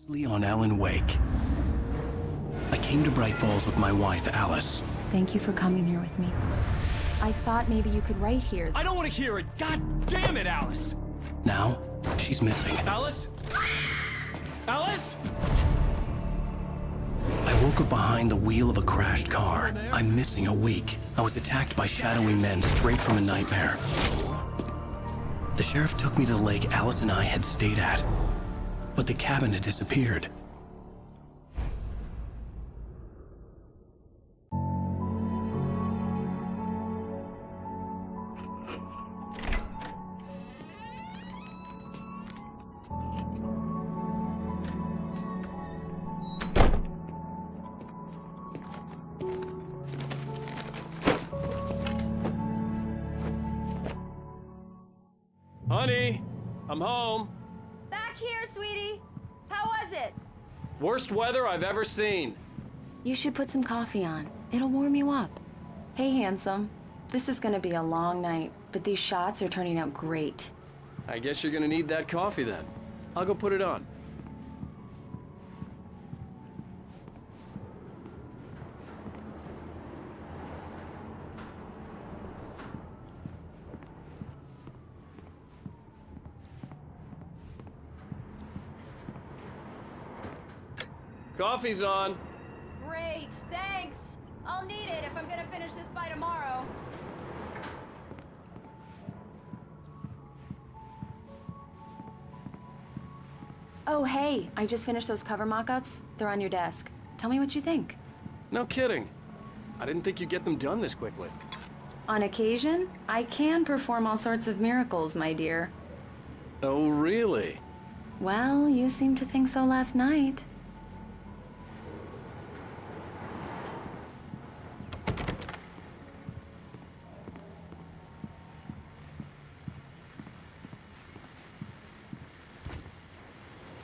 Previously on Alan Wake. I came to Bright Falls with my wife, Alice. Thank you for coming here with me. I thought maybe you could write here. I don't want to hear it! God damn it, Alice! Now, she's missing. Alice? Alice? I woke up behind the wheel of a crashed car. I'm missing a week. I was attacked by shadowy men straight from a nightmare. The sheriff took me to the lake Alice and I had stayed at. But the cabin had disappeared. Honey, I'm home. Back here, sweetie. How was it? Worst weather I've ever seen. You should put some coffee on. It'll warm you up. Hey, handsome. This is gonna be a long night, but these shots are turning out great. I guess you're gonna need that coffee then. I'll go put it on. Coffee's on. Great, thanks. I'll need it if I'm gonna finish this by tomorrow. Oh, hey, I just finished those cover mock-ups. They're on your desk. Tell me what you think. No kidding. I didn't think you'd get them done this quickly. On occasion, I can perform all sorts of miracles, my dear. Oh, really? Well, you seemed to think so last night.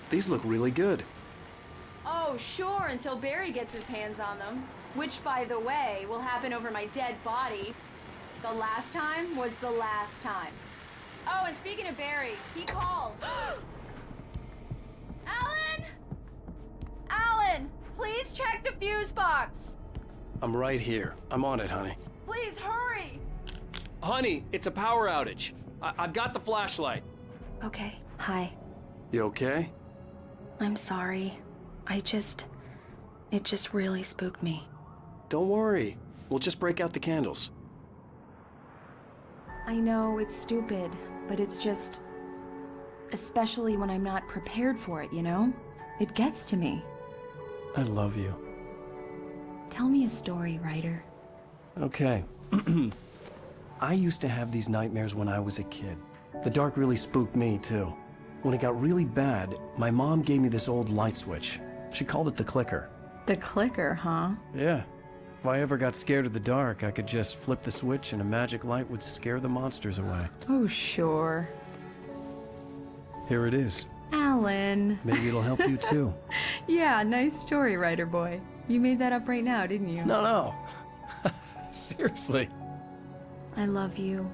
These look really good. Oh, sure, until Barry gets his hands on them. Which, by the way, will happen over my dead body. The last time was the last time. Oh, and speaking of Barry, he called. Alan! Alan, please check the fuse box. I'm right here. I'm on it, honey. Please hurry. Honey, it's a power outage. I've got the flashlight. Okay, hi. You okay? I'm sorry. It just really spooked me. Don't worry. We'll just break out the candles. I know it's stupid, but it's just... especially when I'm not prepared for it, you know? It gets to me. I love you. Tell me a story, writer. Okay. I used to have these nightmares when I was a kid. The dark really spooked me, too. When it got really bad, my mom gave me this old light switch. She called it the clicker. The clicker, huh? Yeah. If I ever got scared of the dark, I could just flip the switch and a magic light would scare the monsters away. Oh, sure. Here it is. Alan. Maybe it'll help you too. Yeah, nice story, writer boy. You made that up right now, didn't you? No. Seriously. I love you,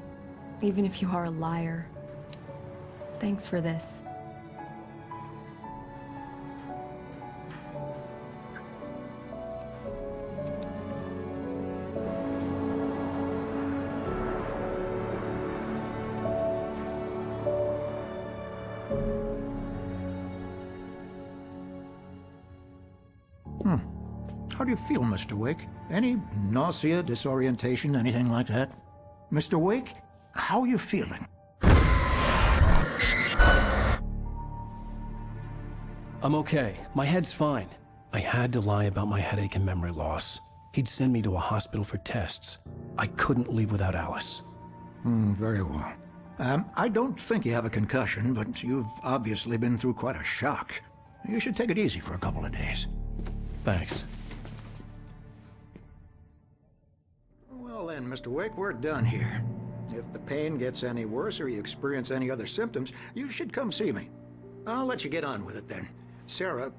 even if you are a liar. Thanks for this. How do you feel, Mr. Wake? Any nausea, disorientation, anything like that? Mr. Wake, how are you feeling? I'm okay. My head's fine. I had to lie about my headache and memory loss. He'd send me to a hospital for tests. I couldn't leave without Alice. Very well. I don't think you have a concussion, but you've obviously been through quite a shock. You should take it easy for a couple of days. Thanks. Well then, Mr. Wake, we're done here. If the pain gets any worse or you experience any other symptoms, you should come see me. I'll let you get on with it then. Sarah,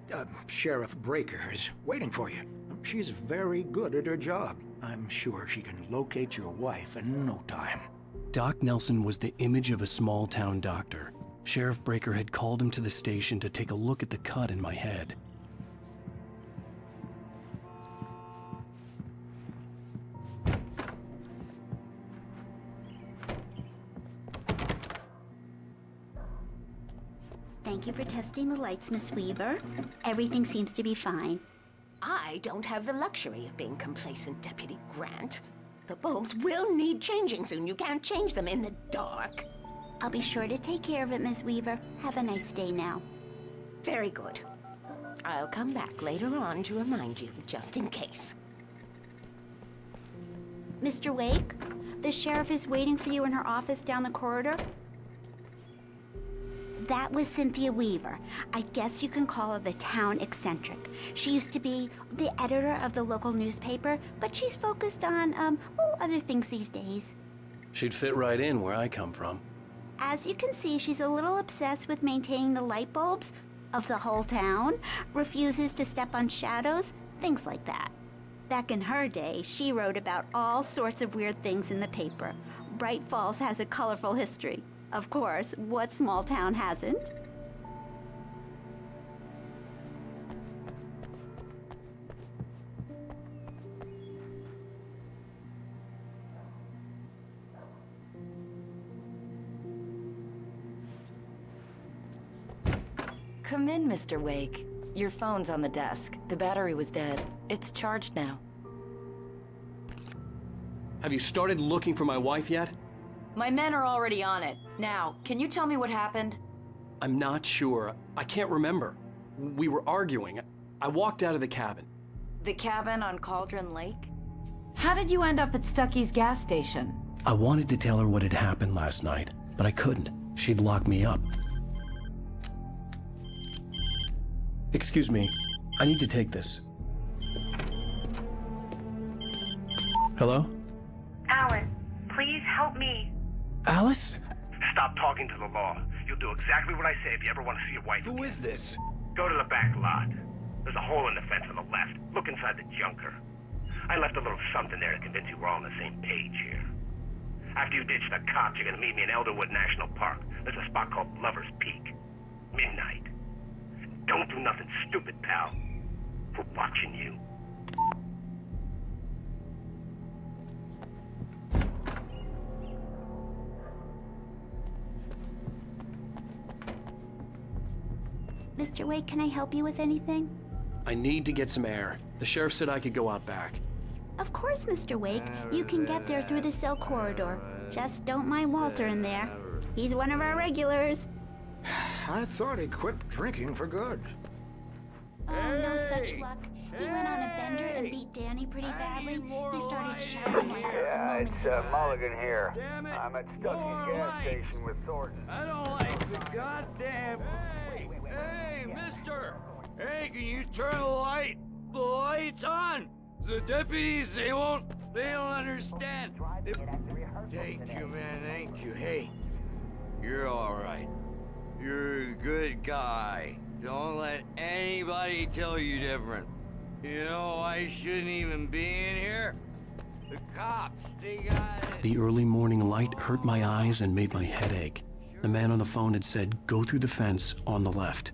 Sheriff Breaker, is waiting for you. She's very good at her job. I'm sure she can locate your wife in no time. Doc Nelson was the image of a small-town doctor. Sheriff Breaker had called him to the station to take a look at the cut in my head. Thank you for testing the lights, Miss Weaver. Everything seems to be fine. I don't have the luxury of being complacent, Deputy Grant. The bulbs will need changing soon. You can't change them in the dark. I'll be sure to take care of it, Miss Weaver. Have a nice day now. Very good. I'll come back later on to remind you, just in case. Mr. Wake, the sheriff is waiting for you in her office down the corridor. That was Cynthia Weaver. I guess you can call her the town eccentric. She used to be the editor of the local newspaper, but she's focused on, other things these days. She'd fit right in where I come from. As you can see, she's a little obsessed with maintaining the light bulbs of the whole town, refuses to step on shadows, things like that. Back in her day, she wrote about all sorts of weird things in the paper. Bright Falls has a colorful history. Of course, what small town hasn't? Come in, Mr. Wake. Your phone's on the desk. The battery was dead. It's charged now. Have you started looking for my wife yet? My men are already on it. Now, can you tell me what happened? I'm not sure. I can't remember. We were arguing. I walked out of the cabin. The cabin on Cauldron Lake? How did you end up at Stucky's gas station? I wanted to tell her what had happened last night, but I couldn't. She'd lock me up. Excuse me, I need to take this. Hello? Alan, please help me. Alice? Stop talking to the law. You'll do exactly what I say if you ever want to see your wife Who again. is this? Go to the back lot. There's a hole in the fence on the left. Look inside the junker. I left a little something there to convince you we're all on the same page here. After you ditch the cops, you're gonna meet me in Elderwood National Park. There's a spot called Lover's Peak. Midnight. Don't do nothing stupid, pal. We're watching you. Mr. Wake, can I help you with anything? I need to get some air. The sheriff said I could go out back. Of course, Mr. Wake. You can get there through the cell corridor. Just don't mind Walter in there. He's one of our regulars. I thought he quit drinking for good. Oh, no such luck. He went on a bender and beat Danny pretty badly. He started shouting like that the moment he It's Mulligan here. I'm at Stucky's gas station with Thornton. I don't like the goddamn... Hey, mister! Hey, can you turn the lights on? The deputies, they don't understand. Thank you, man, thank you. Hey, you're all right. You're a good guy. Don't let anybody tell you different. You know, I shouldn't even be in here. The cops, they got it. The early morning light hurt my eyes and made my head ache. The man on the phone had said, go through the fence on the left.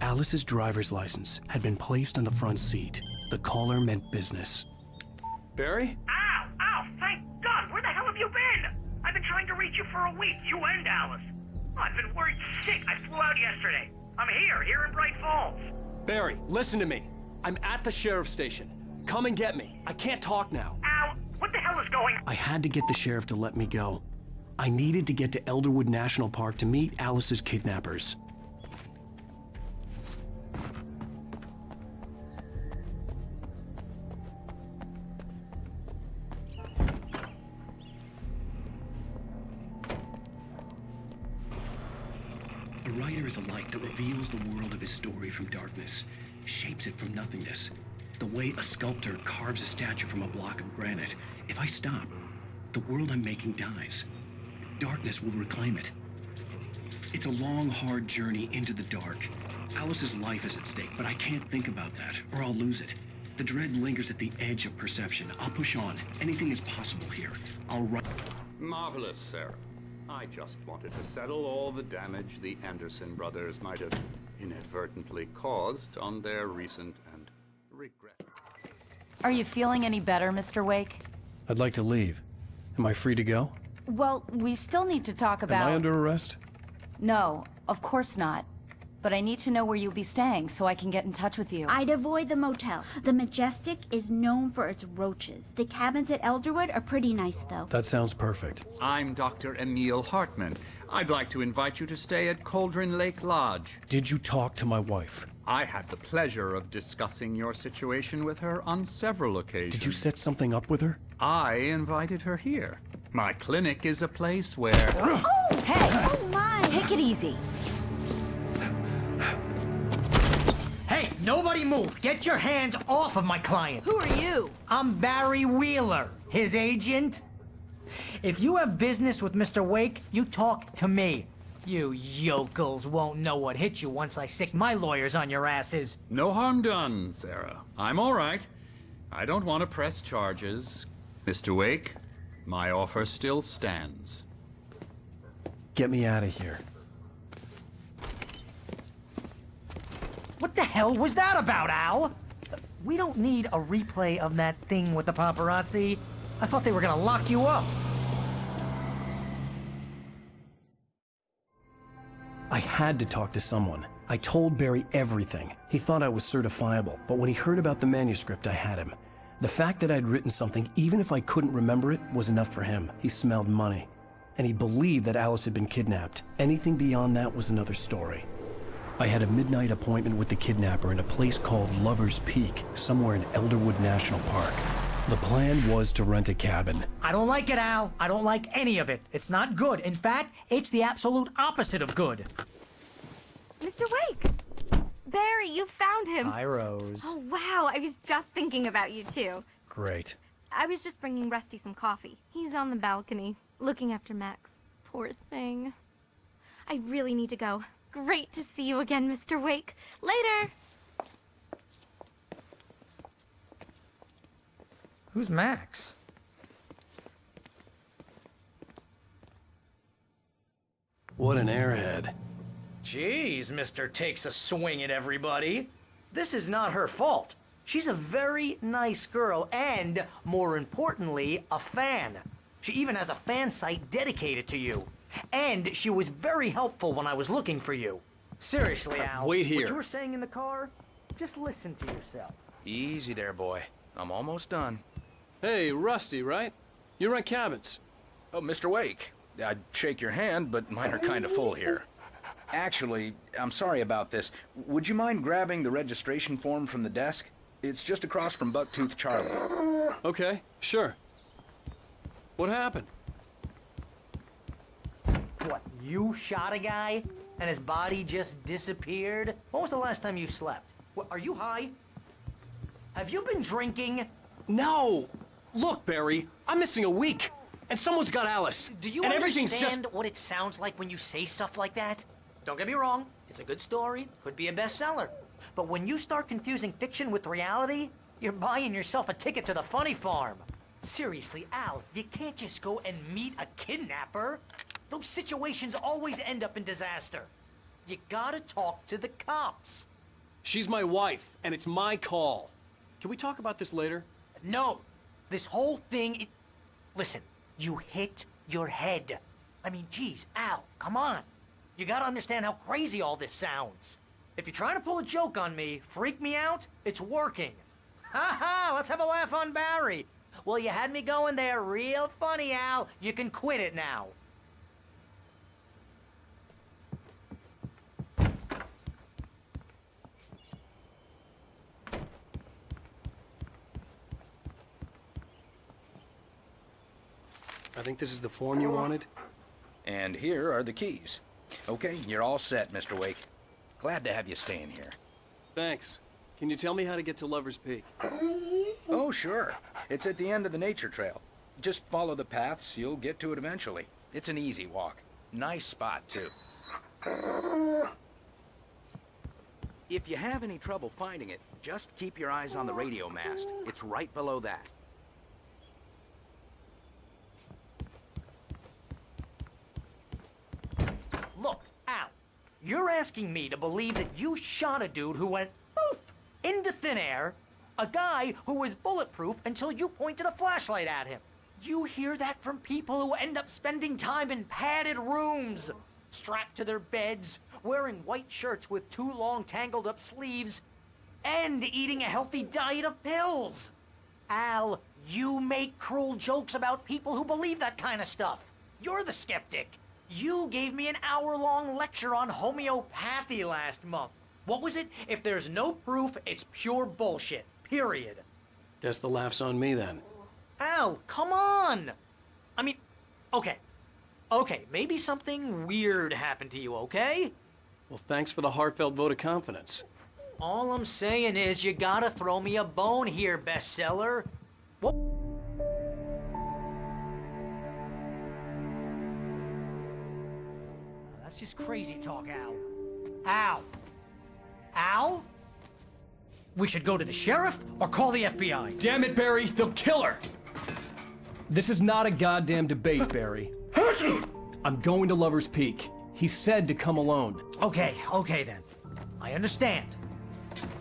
Alice's driver's license had been placed on the front seat. The caller meant business. Barry? Ow! Ow! Thank God! Where the hell have you been? I've been trying to reach you for a week, you and Alice. I've been worried sick. I flew out yesterday. I'm here in Bright Falls. Barry, listen to me. I'm at the sheriff's station. Come and get me. I can't talk now. Ow! What the hell is going on? I had to get the sheriff to let me go. I needed to get to Elderwood National Park to meet Alice's kidnappers. A writer is a light that reveals the world of his story from darkness, shapes it from nothingness. The way a sculptor carves a statue from a block of granite. If I stop, the world I'm making dies. Darkness will reclaim it. It's a long, hard journey into the dark. Alice's life is at stake, but I can't think about that, or I'll lose it. The dread lingers at the edge of perception. I'll push on. Anything is possible here. I'll run. Marvelous, Sarah. I just wanted to settle all the damage the Anderson brothers might have inadvertently caused on their recent and regret. Are you feeling any better, Mr. Wake? I'd like to leave. Am I free to go? Well, we still need to talk about... Am I under arrest? No, of course not. But I need to know where you'll be staying so I can get in touch with you. I'd avoid the motel. The Majestic is known for its roaches. The cabins at Elderwood are pretty nice, though. That sounds perfect. I'm Dr. Emil Hartman. I'd like to invite you to stay at Cauldron Lake Lodge. Did you talk to my wife? I had the pleasure of discussing your situation with her on several occasions. Did you set something up with her? I invited her here. My clinic is a place where... Oh! Hey! Oh, my! Take it easy. Hey, nobody move! Get your hands off of my client! Who are you? I'm Barry Wheeler, his agent. If you have business with Mr. Wake, you talk to me. You yokels won't know what hit you once I sick my lawyers on your asses. No harm done, Sarah. I'm all right. I don't want to press charges. Mr. Wake, my offer still stands. Get me out of here. What the hell was that about, Al? We don't need a replay of that thing with the paparazzi. I thought they were gonna lock you up. I had to talk to someone. I told Barry everything. He thought I was certifiable, but when he heard about the manuscript, I had him. The fact that I'd written something, even if I couldn't remember it, was enough for him. He smelled money. And he believed that Alice had been kidnapped. Anything beyond that was another story. I had a midnight appointment with the kidnapper in a place called Lover's Peak, somewhere in Elderwood National Park. The plan was to rent a cabin. I don't like it, Al. I don't like any of it. It's not good. In fact, it's the absolute opposite of good. Mr. Wake! Barry, you found him! Hi, Rose. Oh, wow. I was just thinking about you, too. Great. I was just bringing Rusty some coffee. He's on the balcony, looking after Max. Poor thing. I really need to go. Great to see you again, Mr. Wake. Later! Who's Max? What an airhead. Jeez, Mr. Takes a swing at everybody. This is not her fault. She's a very nice girl and, more importantly, a fan. She even has a fan site dedicated to you. And she was very helpful when I was looking for you. Seriously, Al. Wait here. What you were saying in the car, just listen to yourself. Easy there, boy. I'm almost done. Hey, Rusty, right? You rent cabins. Oh, Mr. Wake. I'd shake your hand, but mine are kind of full here. Actually, I'm sorry about this. Would you mind grabbing the registration form from the desk? It's just across from Bucktooth Charlie. Okay, sure. What happened? What, you shot a guy and his body just disappeared? When was the last time you slept? What, are you high? Have you been drinking? No! Look, Barry, I'm missing a week, and someone's got Alice. Do you and understand what it sounds like when you say stuff like that? Don't get me wrong, it's a good story, could be a bestseller. But when you start confusing fiction with reality, you're buying yourself a ticket to the funny farm. Seriously, Al, you can't just go and meet a kidnapper. Those situations always end up in disaster. You gotta talk to the cops. She's my wife, and it's my call. Can we talk about this later? No, this whole thing, listen, you hit your head. I mean, geez, Al, come on. You gotta understand how crazy all this sounds. If you're trying to pull a joke on me, freak me out, it's working. Ha ha, let's have a laugh on Barry. Well, you had me going there real funny, Al. You can quit it now. I think this is the form you wanted. And here are the keys. Okay, you're all set, Mr. Wake. Glad to have you staying here. Thanks. Can you tell me how to get to Lover's Peak? Oh, sure. It's at the end of the nature trail. Just follow the paths, you'll get to it eventually. It's an easy walk. Nice spot, too. If you have any trouble finding it, just keep your eyes on the radio mast. It's right below that. Look, Al, you're asking me to believe that you shot a dude who went poof into thin air, a guy who was bulletproof until you pointed a flashlight at him. You hear that from people who end up spending time in padded rooms, strapped to their beds, wearing white shirts with too long tangled up sleeves, and eating a healthy diet of pills. Al, you make cruel jokes about people who believe that kind of stuff. You're the skeptic. You gave me an hour-long lecture on homeopathy last month. What was it? If there's no proof, it's pure bullshit. Period. Guess the laugh's on me then. Al, come on! I mean, okay. Okay, maybe something weird happened to you, okay? Well, thanks for the heartfelt vote of confidence. All I'm saying is you gotta throw me a bone here, bestseller. What? That's just crazy talk, Al. Al! Al? We should go to the sheriff or call the FBI. Damn it, Barry, they'll kill her! This is not a goddamn debate, Barry. I'm going to Lover's Peak. He said to come alone. Okay then. I understand.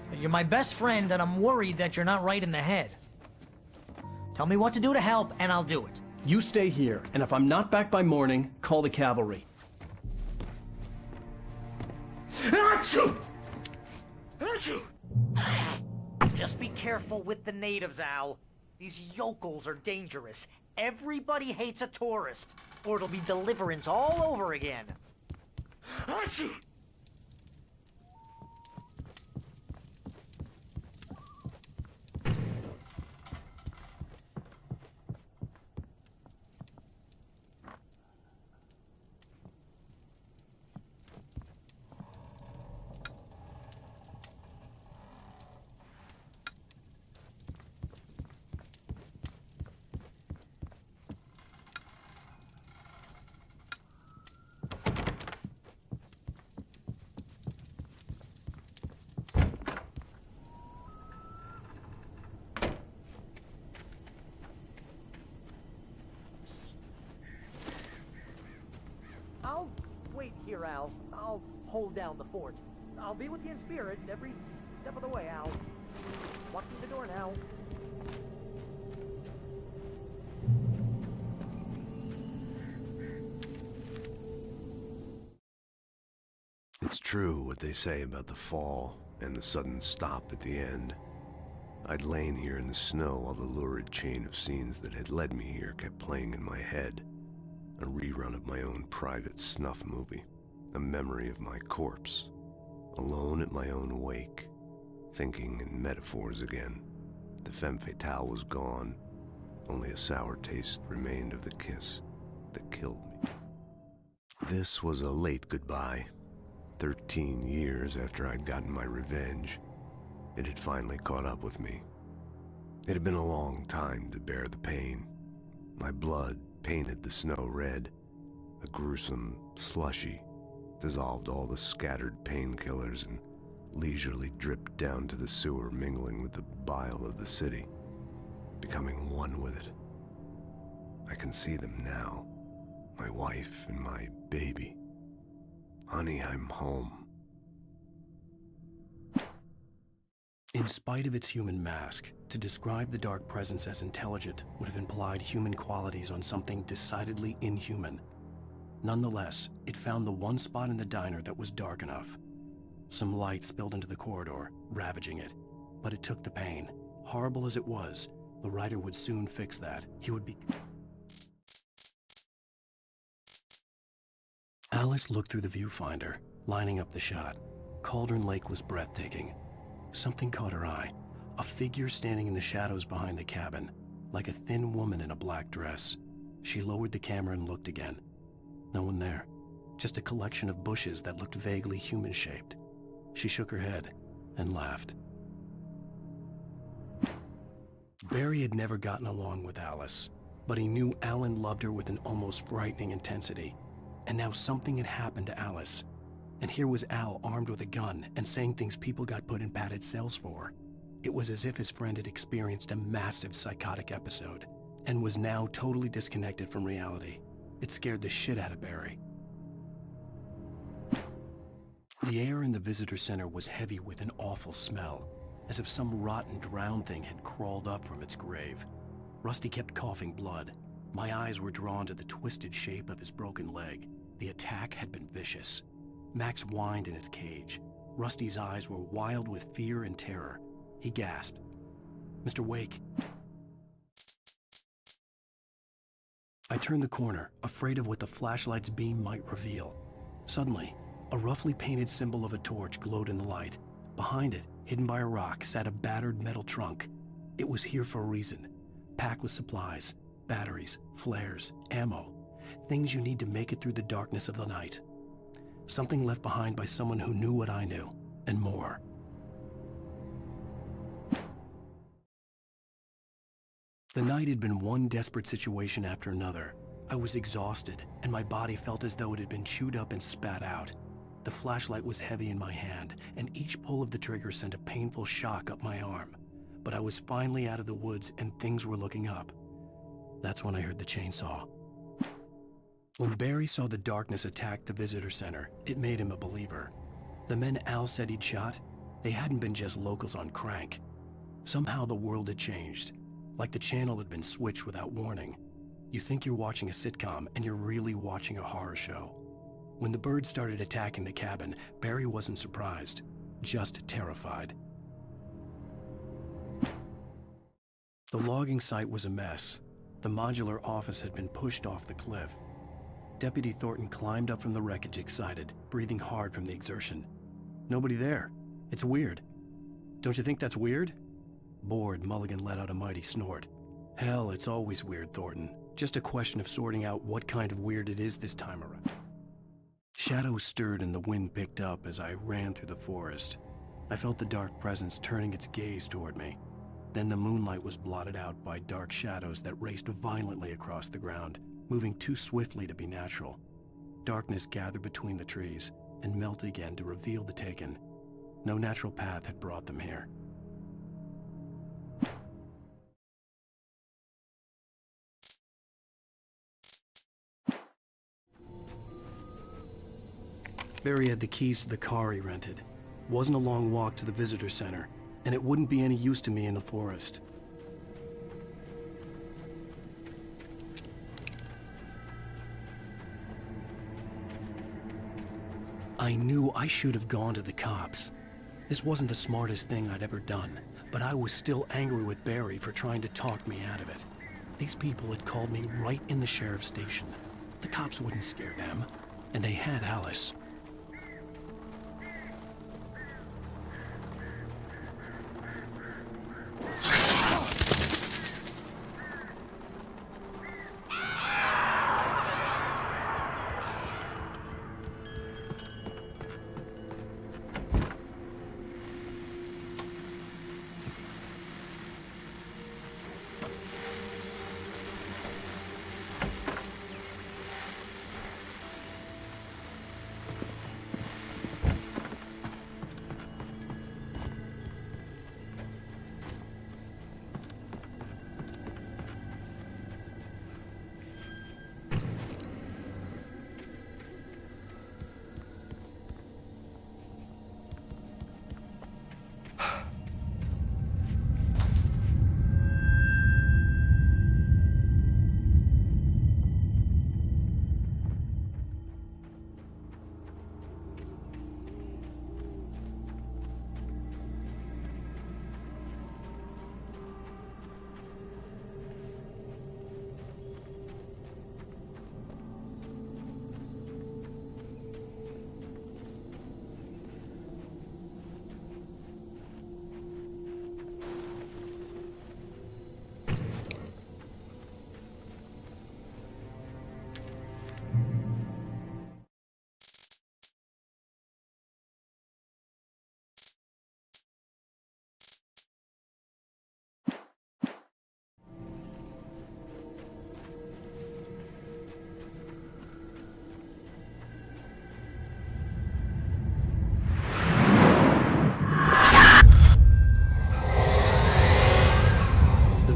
But you're my best friend and I'm worried that you're not right in the head. Tell me what to do to help and I'll do it. You stay here, and if I'm not back by morning, call the cavalry. Achoo! Achoo! Just be careful with the natives, Al. These yokels are dangerous. Everybody hates a tourist, or it'll be Deliverance all over again. Achoo! I'll wait here, Al. I'll hold down the fort. I'll be with you in spirit every step of the way, Al. Walk through the door now. It's true what they say about the fall and the sudden stop at the end. I'd lain here in the snow while the lurid chain of scenes that had led me here kept playing in my head. A rerun of my own private snuff movie. A memory of my corpse. Alone at my own wake. Thinking in metaphors again. The femme fatale was gone. Only a sour taste remained of the kiss that killed me. This was a late goodbye. 13 years after I'd gotten my revenge, it had finally caught up with me. It had been a long time to bear the pain. My blood painted the snow red. A gruesome slushy dissolved all the scattered painkillers and leisurely dripped down to the sewer, mingling with the bile of the city, becoming one with it. I can see them now, my wife and my baby. Honey, I'm home. In spite of its human mask, to describe the dark presence as intelligent would have implied human qualities on something decidedly inhuman. Nonetheless, it found the one spot in the diner that was dark enough. Some light spilled into the corridor, ravaging it. But it took the pain. Horrible as it was, the writer would soon fix that. He would be... Alice looked through the viewfinder, lining up the shot. Cauldron Lake was breathtaking. Something caught her eye. A figure standing in the shadows behind the cabin, like a thin woman in a black dress. She lowered the camera and looked again. No one there. Just a collection of bushes that looked vaguely human-shaped. She shook her head and laughed. Barry had never gotten along with Alice, but he knew Alan loved her with an almost frightening intensity. And now something had happened to Alice. And here was Al armed with a gun and saying things people got put in padded cells for. It was as if his friend had experienced a massive psychotic episode and was now totally disconnected from reality. It scared the shit out of Barry. The air in the visitor center was heavy with an awful smell, as if some rotten drowned thing had crawled up from its grave. Rusty kept coughing blood. My eyes were drawn to the twisted shape of his broken leg. The attack had been vicious. Max whined in his cage. Rusty's eyes were wild with fear and terror. He gasped, "Mr. Wake." I turned the corner, afraid of what the flashlight's beam might reveal. Suddenly, a roughly painted symbol of a torch glowed in the light. Behind it, hidden by a rock, sat a battered metal trunk. It was here for a reason, packed with supplies, batteries, flares, ammo, things you need to make it through the darkness of the night. Something left behind by someone who knew what I knew, and more. The night had been one desperate situation after another. I was exhausted, and my body felt as though it had been chewed up and spat out. The flashlight was heavy in my hand, and each pull of the trigger sent a painful shock up my arm. But I was finally out of the woods, and things were looking up. That's when I heard the chainsaw. When Barry saw the darkness attack the visitor center, it made him a believer. The men Al said he'd shot, they hadn't been just locals on crank. Somehow the world had changed, like the channel had been switched without warning. You think you're watching a sitcom, and you're really watching a horror show. When the birds started attacking the cabin, Barry wasn't surprised, just terrified. The logging site was a mess. The modular office had been pushed off the cliff. Deputy Thornton climbed up from the wreckage excited, breathing hard from the exertion. Nobody there. It's weird. Don't you think that's weird? Bored, Mulligan let out a mighty snort. Hell, it's always weird, Thornton. Just a question of sorting out what kind of weird it is this time around. Shadows stirred and the wind picked up as I ran through the forest. I felt the dark presence turning its gaze toward me. Then the moonlight was blotted out by dark shadows that raced violently across the ground, moving too swiftly to be natural. Darkness gathered between the trees and melted again to reveal the taken. No natural path had brought them here. Barry had the keys to the car he rented. Wasn't a long walk to the visitor center, and it wouldn't be any use to me in the forest. I knew I should have gone to the cops. This wasn't the smartest thing I'd ever done, but I was still angry with Barry for trying to talk me out of it. These people had called me right in the sheriff's station. The cops wouldn't scare them, and they had Alice.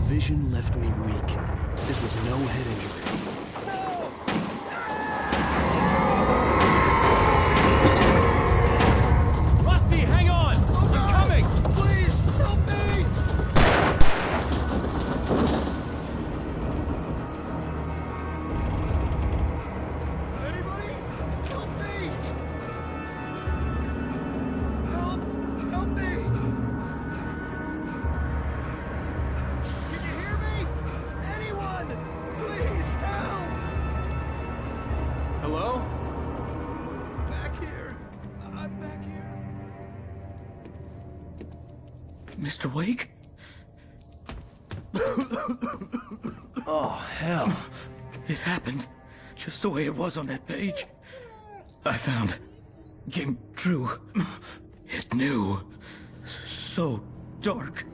vision left me weak. This was no head injury. Rusty, hang on! I'm coming! Please, help me! Anybody? Help me! Help me! Can you hear me? Anyone? Please help! Hello? Back here. I'm back here. Mr. Wake? Oh, hell. It happened just the way it was on that page. I found. Came true. It knew. So dark.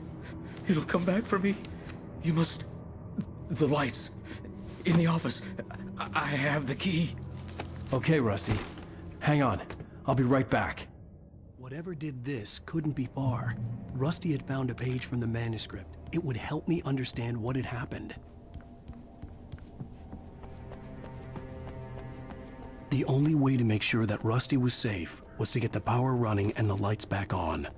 It'll come back for me. You must... The lights. In the office. I have the key. Okay, Rusty. Hang on. I'll be right back. Whatever did this couldn't be far. Rusty had found a page from the manuscript. It would help me understand what had happened. The only way to make sure that Rusty was safe was to get the power running and the lights back on.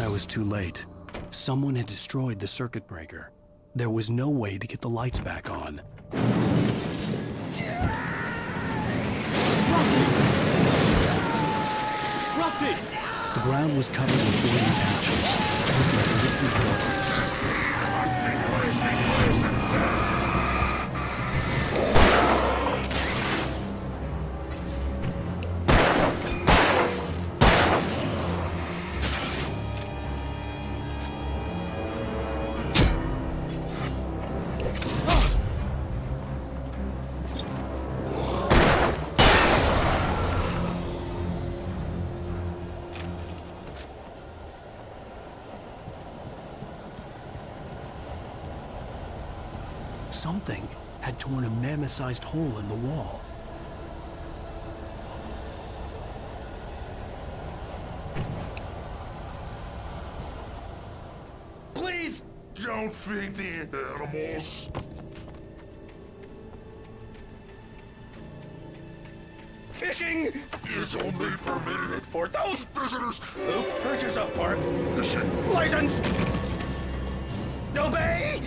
I was too late. Someone had destroyed the circuit breaker. There was no way to get the lights back on. Rusty! The ground was covered in flaming patches. It looked like liquid darkness. Something had torn a mammoth-sized hole in the wall. Please don't feed the animals. Fishing Is only permitted for those visitors who purchase a park fishing. license. Obey!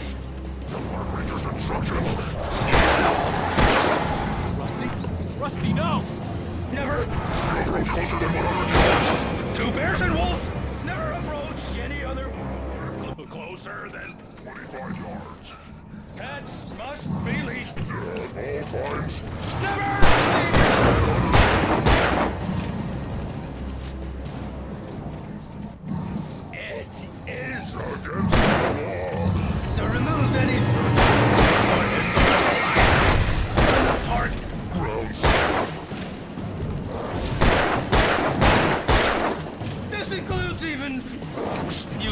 The park ranger's instructions. Rusty? Rusty, no! Never! Approach closer than 100 yards. 2 bears and wolves! Never approach any other closer than 25 yards. Cats must be leashed. At all times. It is Against the law. to remove any part Grounds. This includes even you.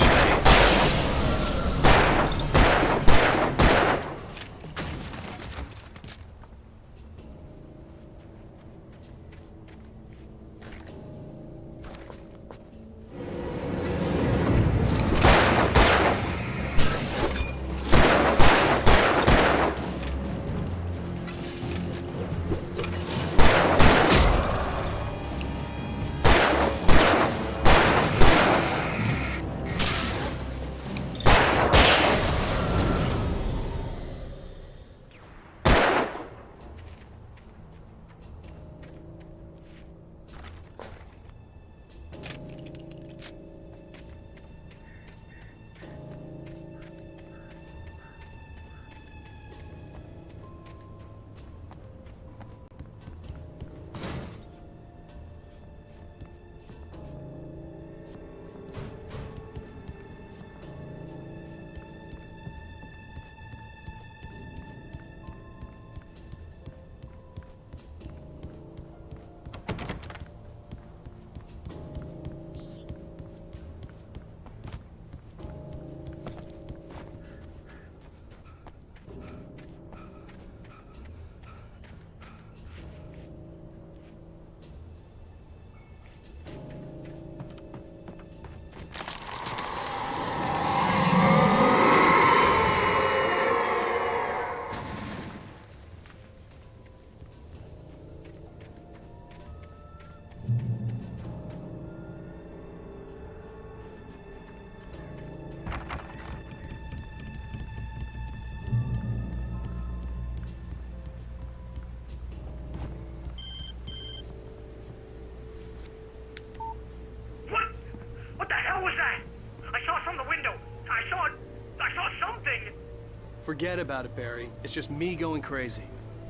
Forget about it, Barry. It's just me going crazy.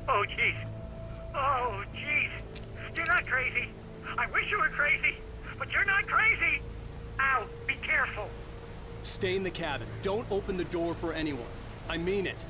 Oh, jeez. Oh, jeez. You're not crazy. I wish you were crazy, but you're not crazy. Ow, be careful. Stay in the cabin. Don't open the door for anyone. I mean it.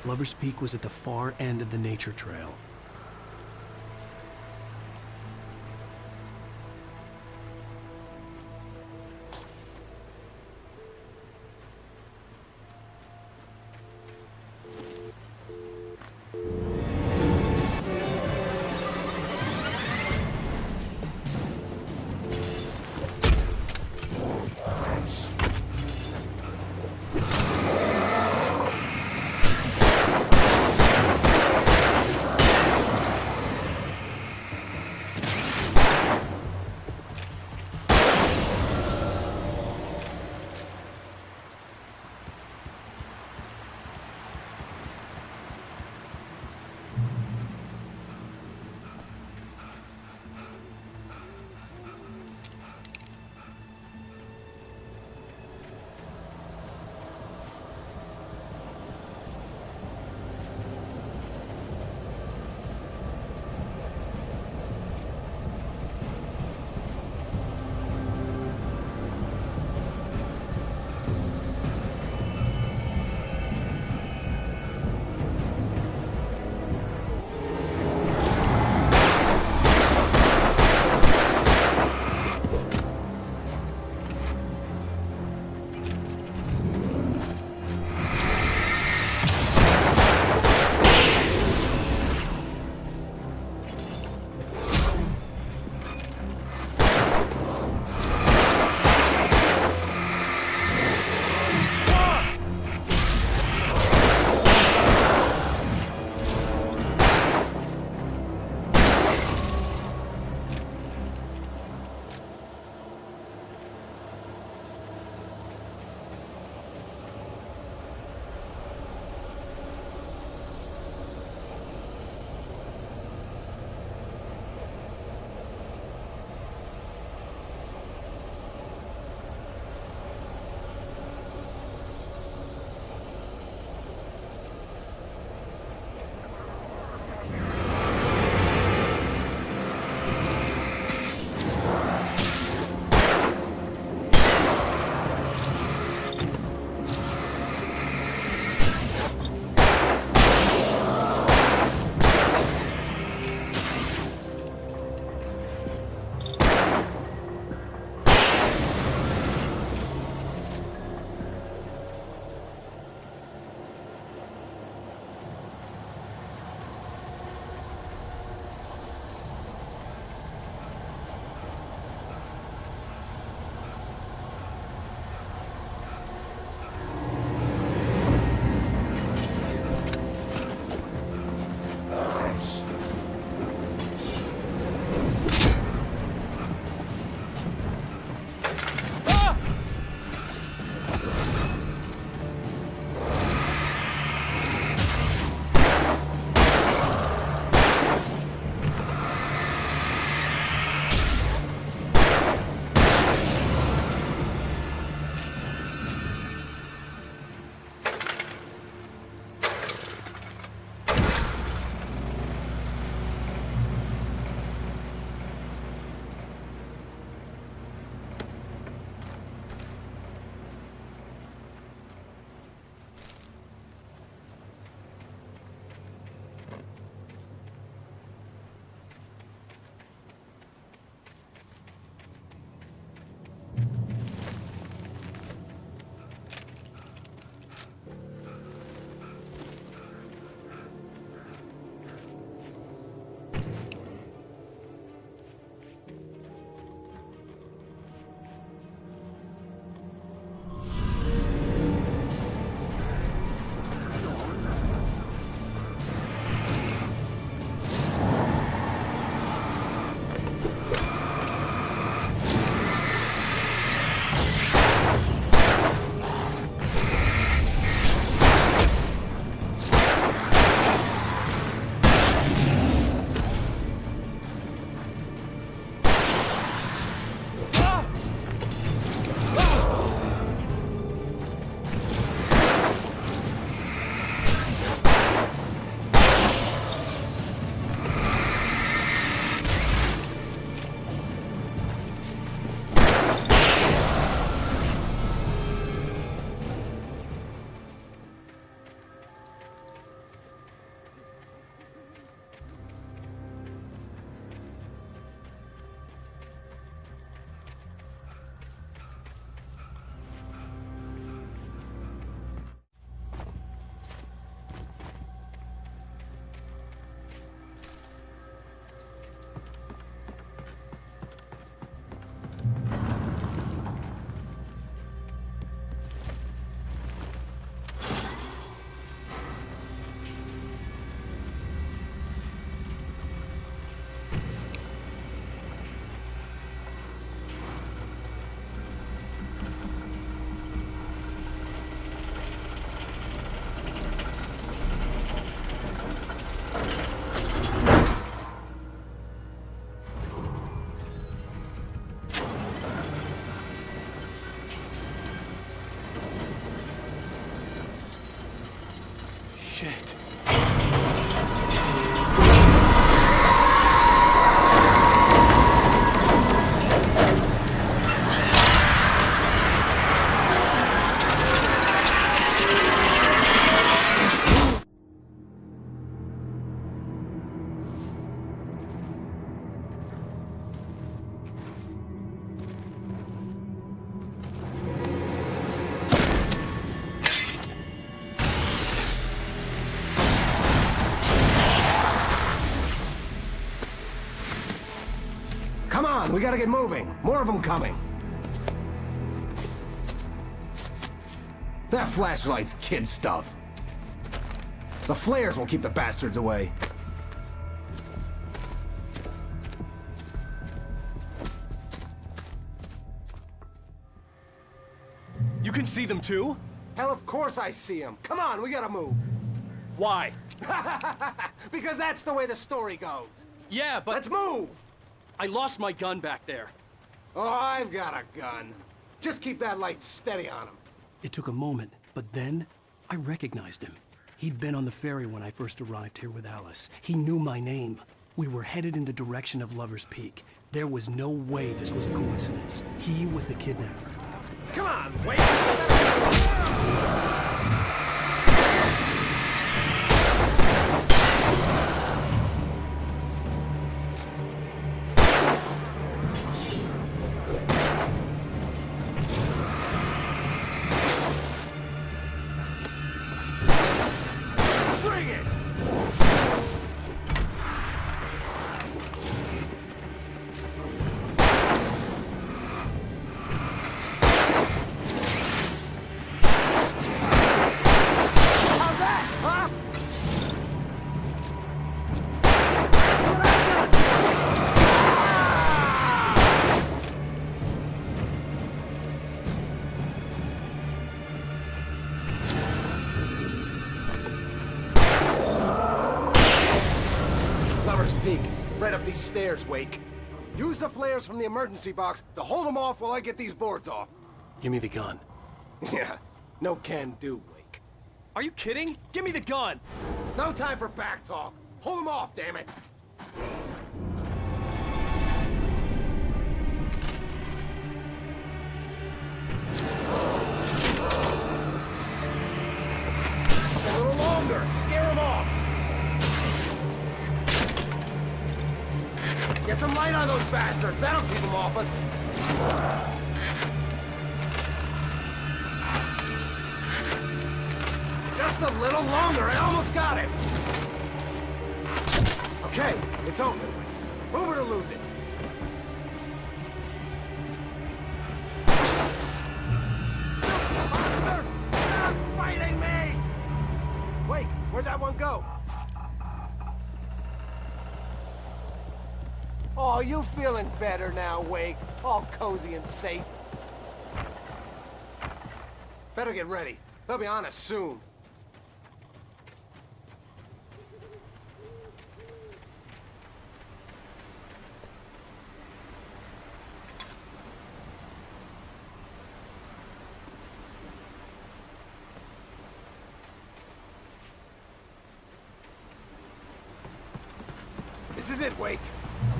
Lover's Peak was at the far end of the nature trail. Shit. Come on, we gotta get moving. More of them coming. That flashlight's kid stuff. The flares will keep the bastards away. You can see them too? Hell, of course I see them. Come on, we gotta move. Why? Because that's the way the story goes. Yeah, but... Let's move! I lost my gun back there. Oh, I've got a gun. Just keep that light steady on him. It took a moment, but then I recognized him. He'd been on the ferry when I first arrived here with Alice. He knew my name. We were headed in the direction of Lover's Peak. There was no way this was a coincidence. He was the kidnapper. Come on, wait! Peak. Right up these stairs, Wake. Use the flares from the emergency box to hold them off while I get these boards off. Give me the gun. Yeah, no can do, Wake. Are you kidding? Give me the gun! No time for back talk. Hold them off, damn it. A little longer. Scare them off. Get some light on those bastards. That'll keep them off us. Just a little longer. I almost got it. Okay, it's open. Move it or lose it. Monster! Stop fighting me! Wait, where'd that one go? Oh, you feeling better now, Wake? All cozy and safe. Better get ready. They'll be on us soon. This is it, Wake.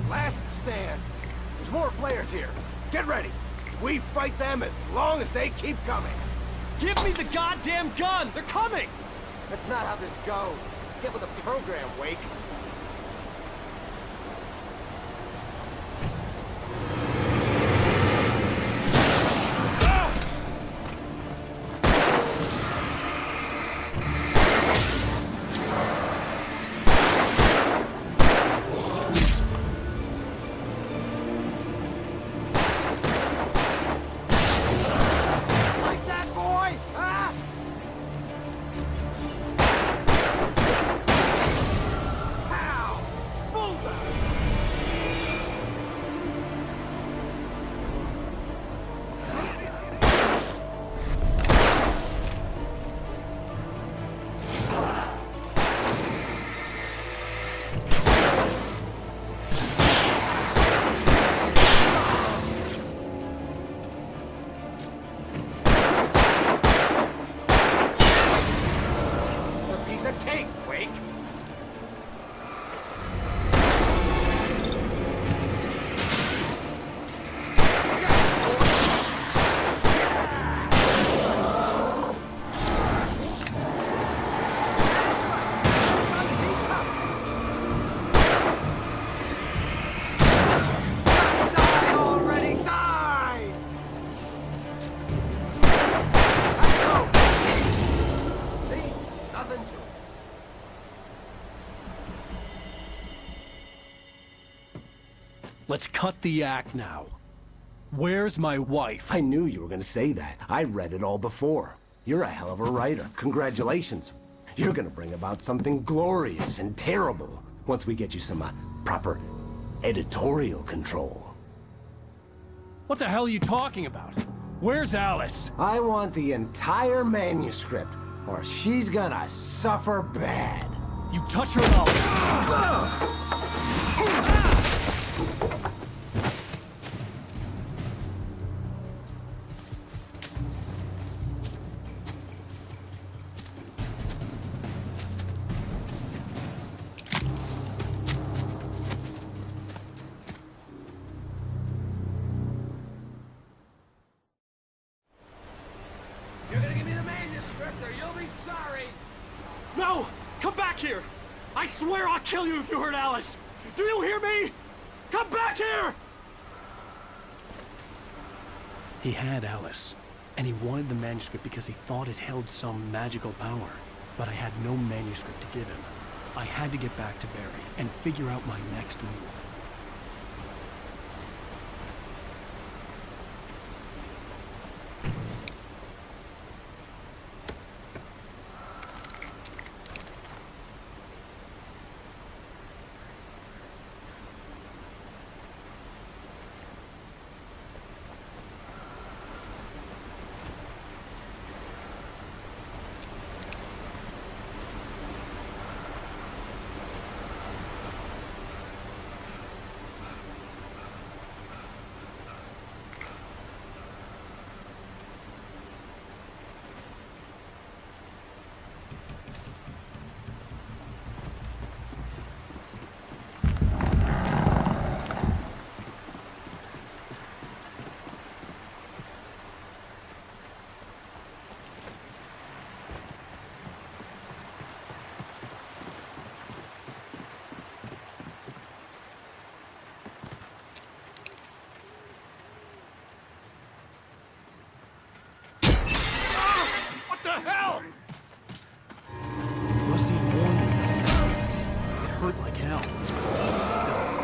Last stand. There's more flares here. Get ready. We fight them as long as they keep coming. Give me the goddamn gun! They're coming! That's not how this goes. Get with the program, Wake. piece of cake, Wake. Let's cut the act now. Where's my wife? I knew you were gonna say that. I read it all before. You're a hell of a writer. Congratulations. You're gonna bring about something glorious and terrible once we get you some proper editorial control. What the hell are you talking about? Where's Alice? I want the entire manuscript, or she's gonna suffer bad. You touch her and I'll... You're gonna give me the manuscript or you'll be sorry. No! Come back here! I swear I'll kill you if you hurt Alice! Do you hear me? Come back here! He had Alice, and he wanted the manuscript because he thought it held some magical power. But I had no manuscript to give him. I had to get back to Barry and figure out my next move. Rusty had warned me about these things. It hurt like hell. I was stuck.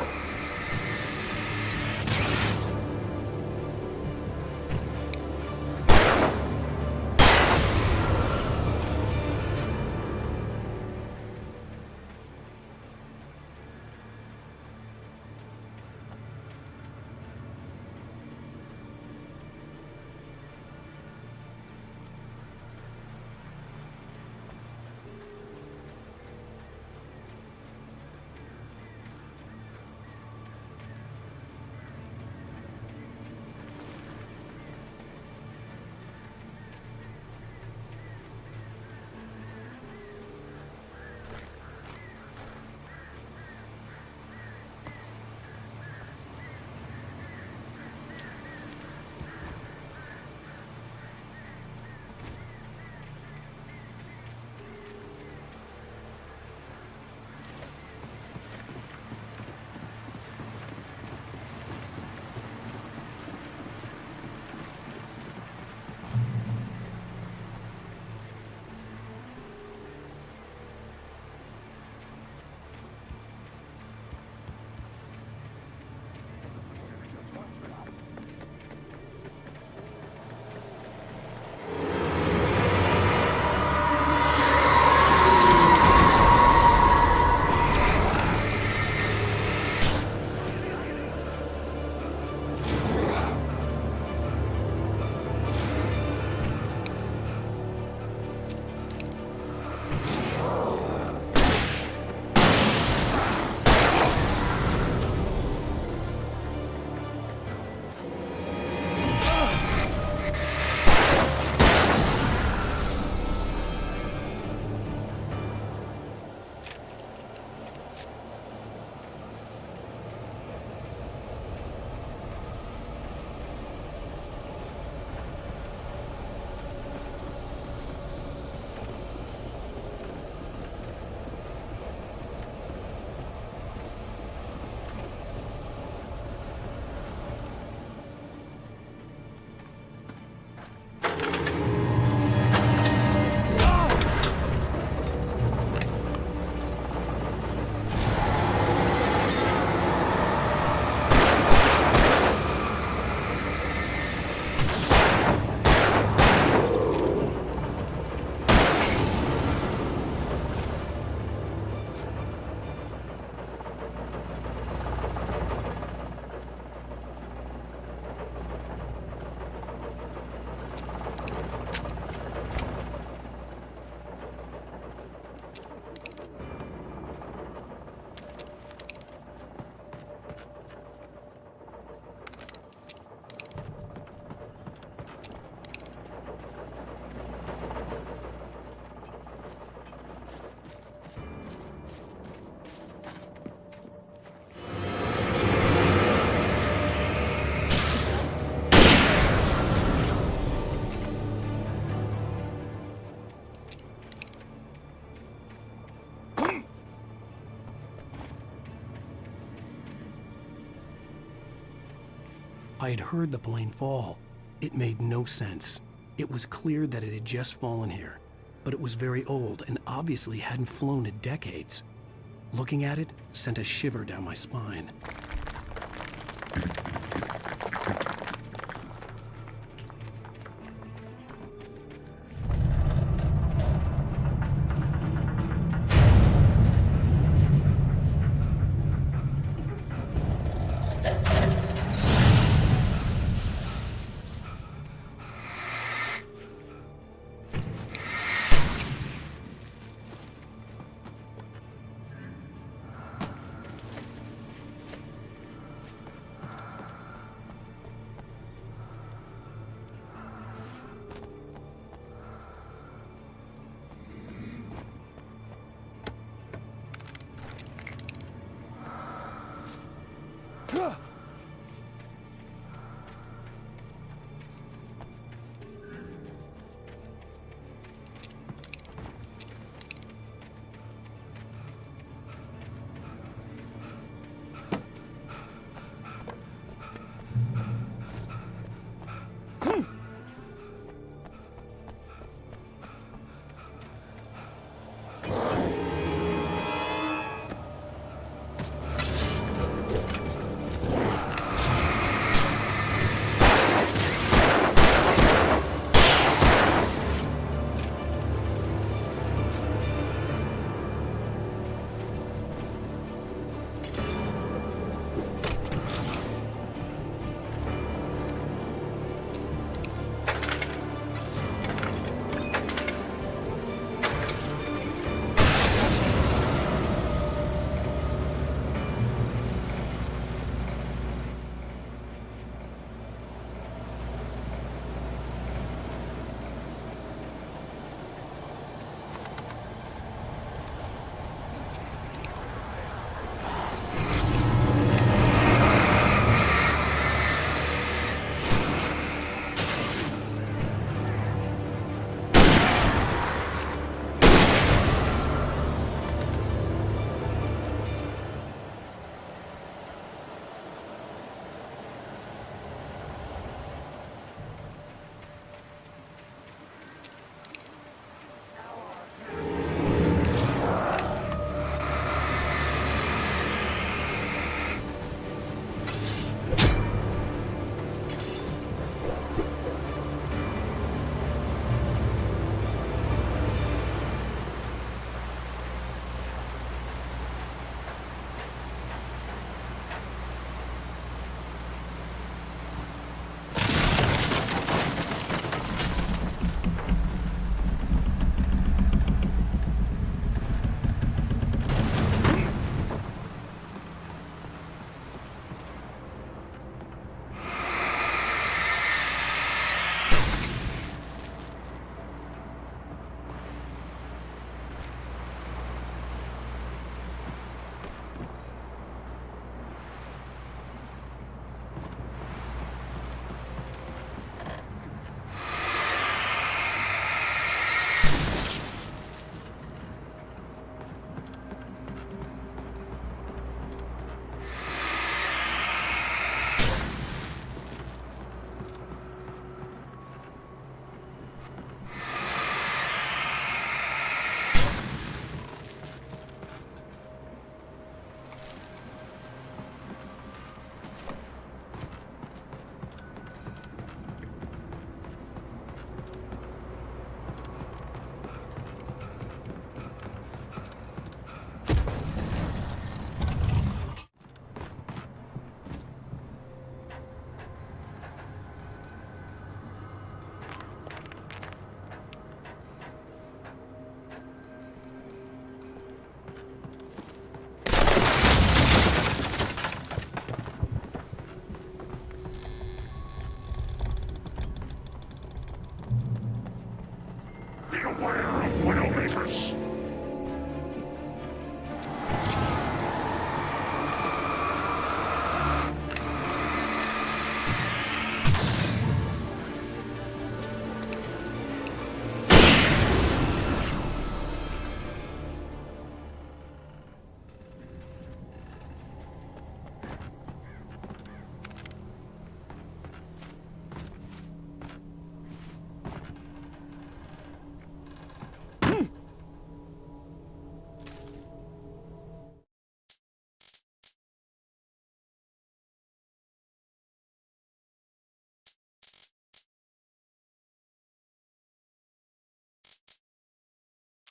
I had heard the plane fall. It made no sense. It was clear that it had just fallen here, but it was very old and obviously hadn't flown in decades. Looking at it sent a shiver down my spine.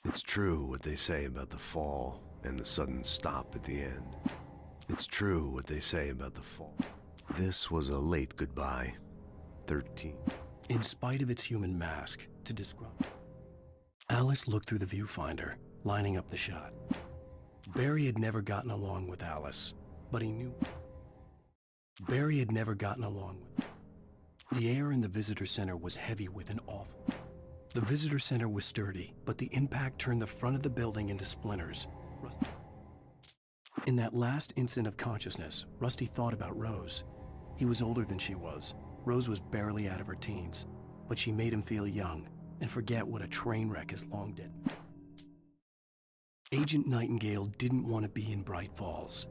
It's true what they say about the fall and the sudden stop at the end. It's true what they say about the fall. This was a late goodbye. 13. In spite of its human mask, to describe. Alice looked through the viewfinder, lining up the shot. Barry had never gotten along with Alice, but he knew. Barry had never gotten along with her. The air in the visitor center was heavy with an awful. The visitor center was sturdy, but the impact turned the front of the building into splinters. In that last instant of consciousness, Rusty thought about Rose. He was older than she was. Rose was barely out of her teens, but she made him feel young and forget what a train wreck his long dead. Agent Nightingale didn't want to be in Bright Falls.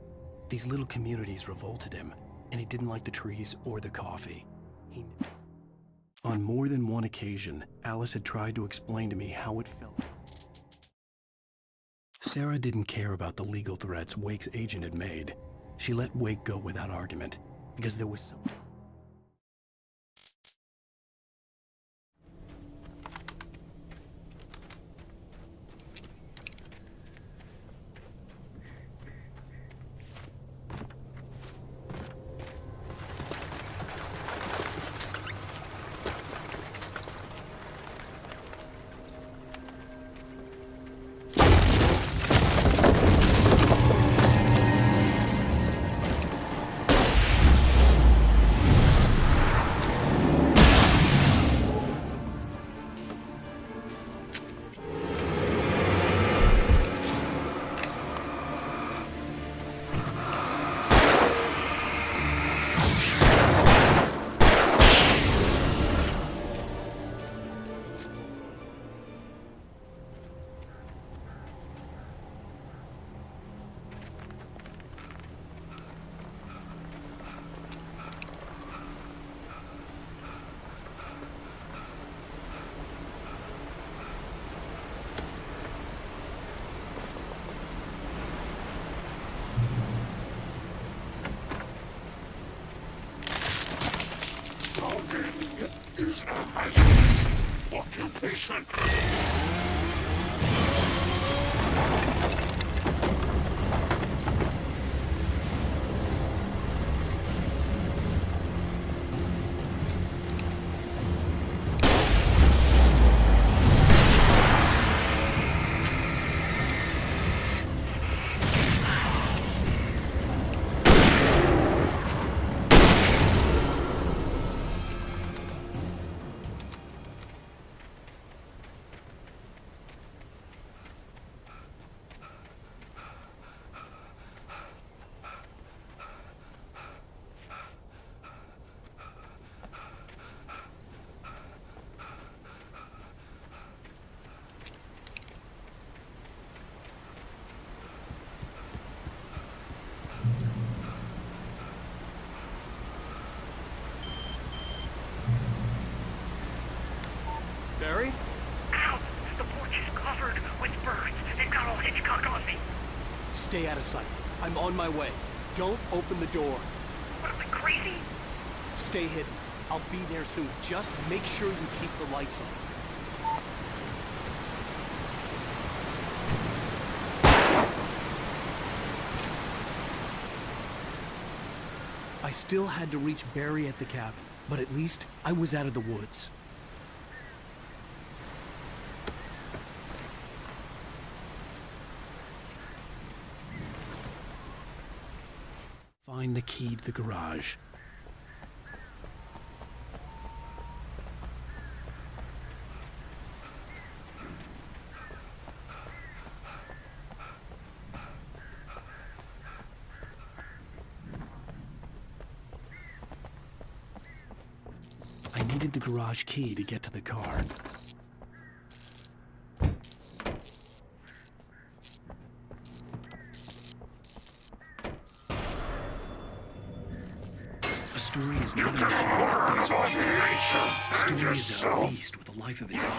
These little communities revolted him, and he didn't like the trees or the coffee. On more than one occasion, Alice had tried to explain to me how it felt. Sarah didn't care about the legal threats Wake's agent had made. She let Wake go without argument, because there was something. Is a magic occupation. Barry? Ow! The porch is covered with birds. They've got all Hitchcock on me. Stay out of sight. I'm on my way. Don't open the door. What, am I crazy? Stay hidden. I'll be there soon. Just make sure you keep the lights on. I still had to reach Barry at the cabin, but at least I was out of the woods. Find the key to the garage. I needed the garage key to get to the car. A story is not a machine that does what you do. A story is a beast with a life of its own.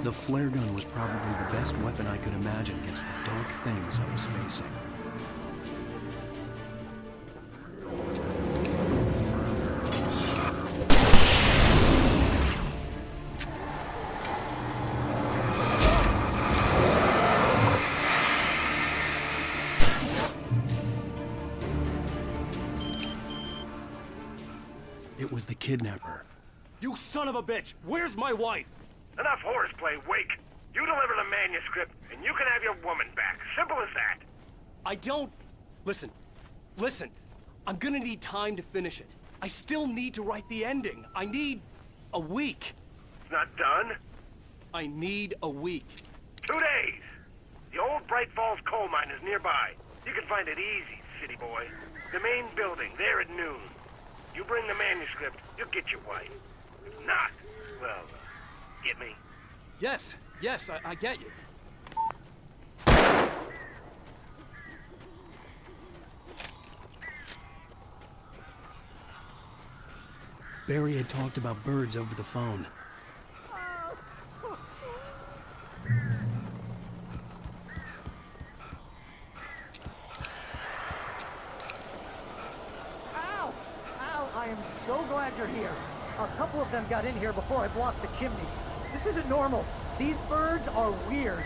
The flare gun was probably the best weapon I could imagine against the dark things I was facing. It was the kidnapper. You son of a bitch! Where's my wife? Enough horseplay, Wake. You deliver the manuscript, and you can have your woman back. Simple as that. I don't... Listen. I'm gonna need time to finish it. I still need to write the ending. I need a week. It's not done? I need a week. 2 days. The old Bright Falls coal mine is nearby. You can find it easy, city boy. The main building, there at noon. You bring the manuscript, you'll get your wife. If not, well, get me? Yes, I get you. Barry had talked about birds over the phone. Ow! I am so glad you're here. A couple of them got in here before I blocked the chimney. This isn't normal. These birds are weird.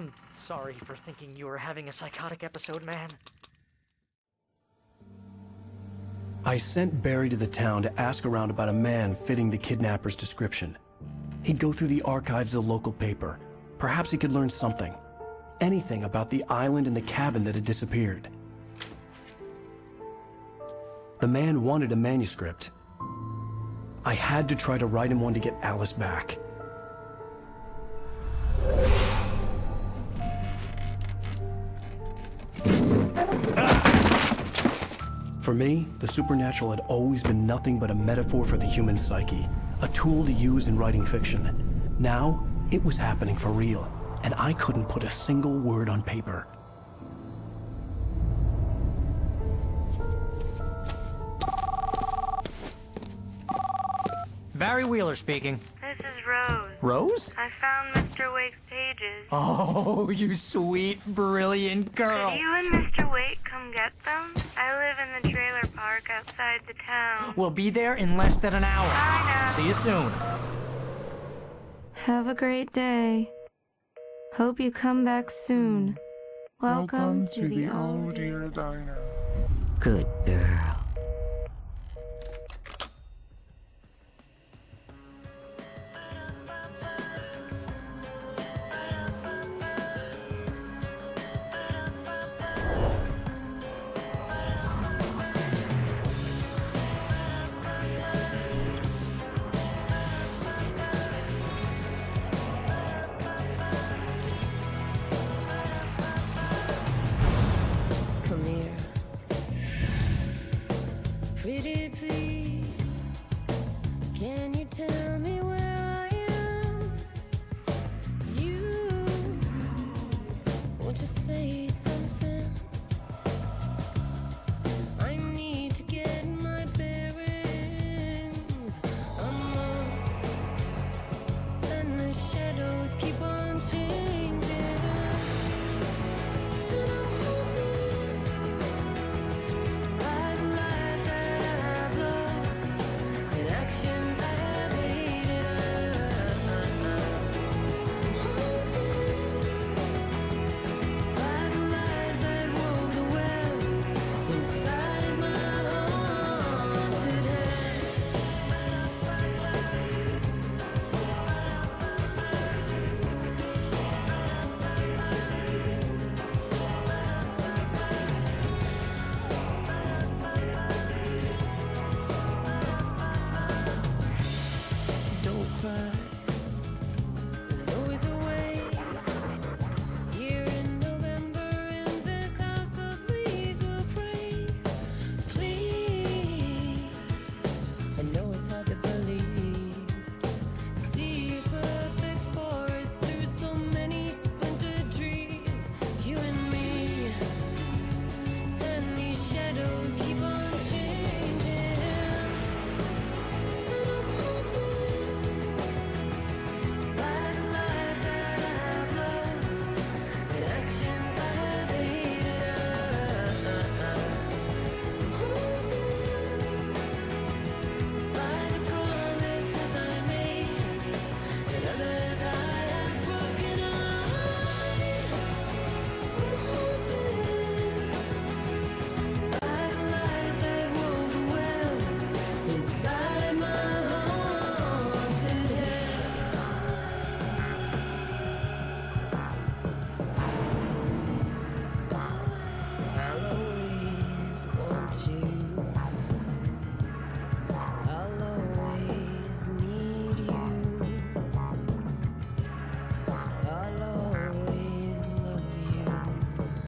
I'm sorry for thinking you were having a psychotic episode, man. I sent Barry to the town to ask around about a man fitting the kidnapper's description. He'd go through the archives of the local paper. Perhaps he could learn something. Anything about the island and the cabin that had disappeared. The man wanted a manuscript. I had to try to write him one to get Alice back. For me, the supernatural had always been nothing but a metaphor for the human psyche, a tool to use in writing fiction. Now, it was happening for real, and I couldn't put a single word on paper. Barry Wheeler speaking. This is Rose. Rose? I found Mr. Wake's pages. Oh, you sweet, brilliant girl. Could you and Mr. Wake come get them? I live in the trailer park outside the town. We'll be there in less than an hour. Bye now. See you soon. Have a great day. Hope you come back soon. Welcome to the Oh Dear Diner. Good girl.